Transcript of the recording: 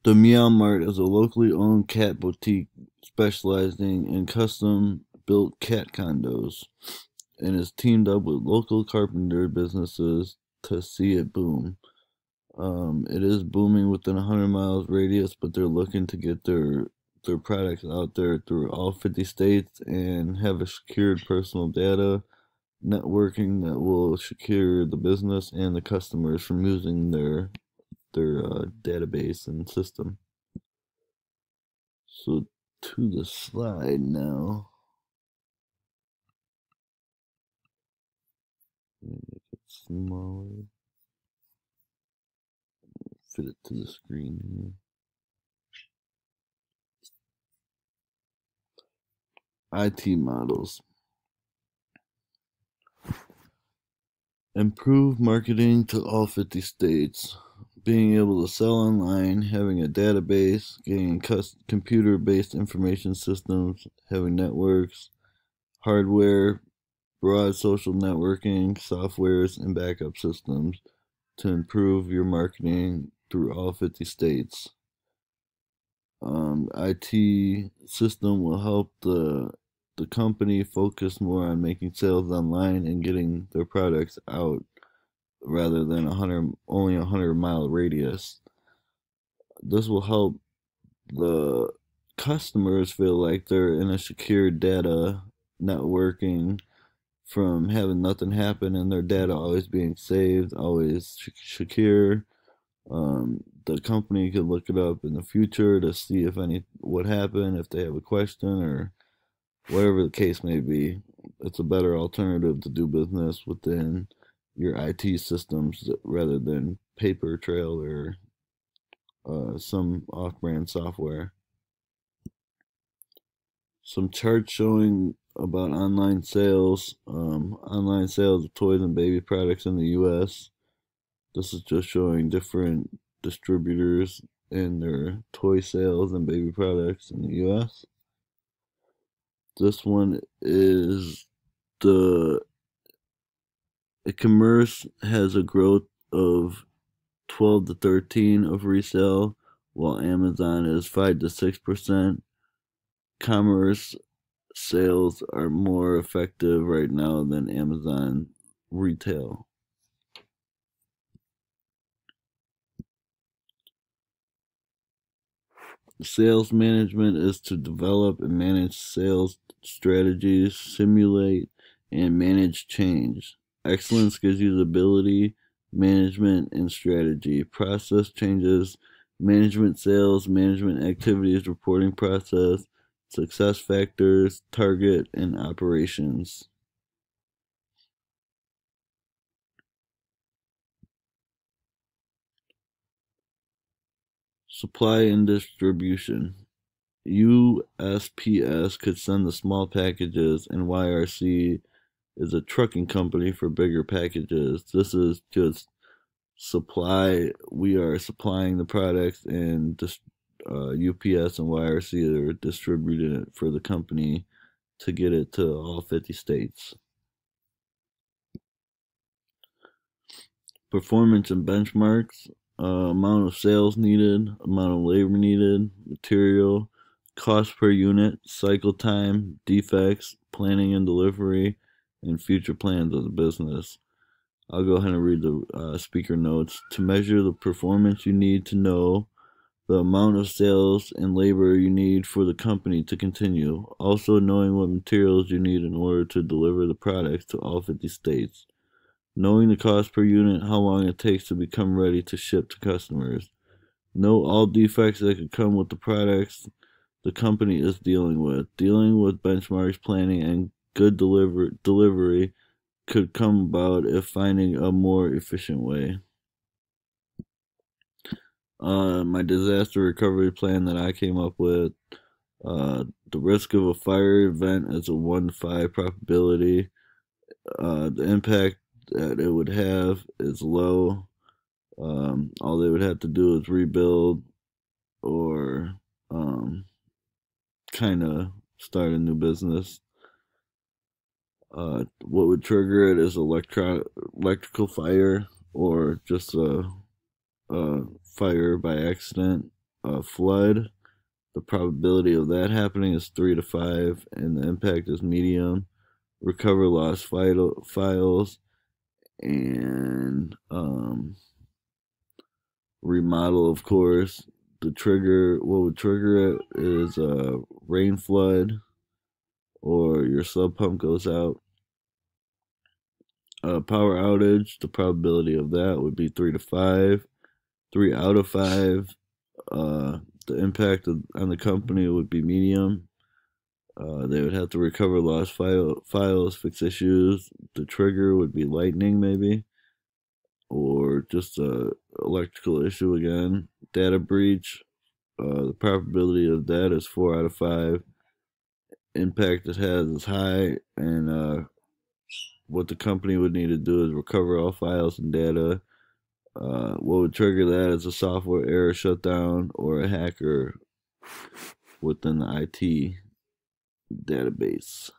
The Meow Mart is a locally owned cat boutique specializing in custom built cat condos and is teamed up with local carpenter businesses to see it boom. It is booming within 100 miles radius, but they're looking to get their products out there through all 50 states and have a secured personal data networking that will secure the business and the customers from using their database and system. So to the slide now. Make it smaller. Fit it to the screen here. IT models. Improve marketing to all 50 states. Being able to sell online, having a database, getting computer-based information systems, having networks, hardware, broad social networking, softwares, and backup systems to improve your marketing through all 50 states. IT system will help the company focus more on making sales online and getting their products out rather than only 100-mile radius. This will help the customers feel like they're in a secure data networking from having nothing happen and their data always being saved, always secure. The company could look it up in the future to see if what happened, if they have a question or whatever the case may be. It's a better alternative to do business within your IT systems rather than paper trail or some off-brand software. Some charts showing about online sales of toys and baby products in the U.S. This is just showing different distributors and their toy sales and baby products in the U.S. This one is the commerce has a growth of 12 to 13 of resale, while Amazon is 5 to 6%. Commerce sales are more effective right now than Amazon retail. Sales management is to develop and manage sales strategies, simulate and manage change. Excellence gives you the ability, management, and strategy. Process changes, management sales, management activities, reporting process, success factors, target, and operations. Supply and distribution. USPS could send the small packages, and YRC is a trucking company for bigger packages. This is just supply. We are supplying the products, and UPS and YRC are distributing it for the company to get it to all 50 states. Performance and benchmarks. Amount of sales needed, amount of labor needed, material, cost per unit, cycle time, defects, planning and delivery, and future plans of the business. I'll go ahead and read the speaker notes. To measure the performance, you need to know the amount of sales and labor you need for the company to continue. Also, knowing what materials you need in order to deliver the products to all 50 states. Knowing the cost per unit, how long it takes to become ready to ship to customers. Know all defects that could come with the products the company is dealing with. Dealing with benchmarks, planning, and good delivery could come about if finding a more efficient way. My disaster recovery plan that I came up with. The risk of a fire event is a 1 to 5 probability. The impact that it would have is low. All they would have to do is rebuild or kind of start a new business. What would trigger it is electrical fire or just a fire by accident. Flood, the probability of that happening is 3 to 5, and the impact is medium. Recover lost files, and remodel, of course. What would trigger it is a rain flood, or your sub pump goes out. Power outage, the probability of that would be 3 to 5. 3 out of 5. The impact on the company would be medium. They would have to recover lost files, fix issues. The trigger would be lightning, maybe, or just a electrical issue again. Data breach, the probability of that is 4 out of 5. Impact it has is high, and what the company would need to do is recover all files and data. What would trigger that is a software error shutdown or a hacker within the IT database.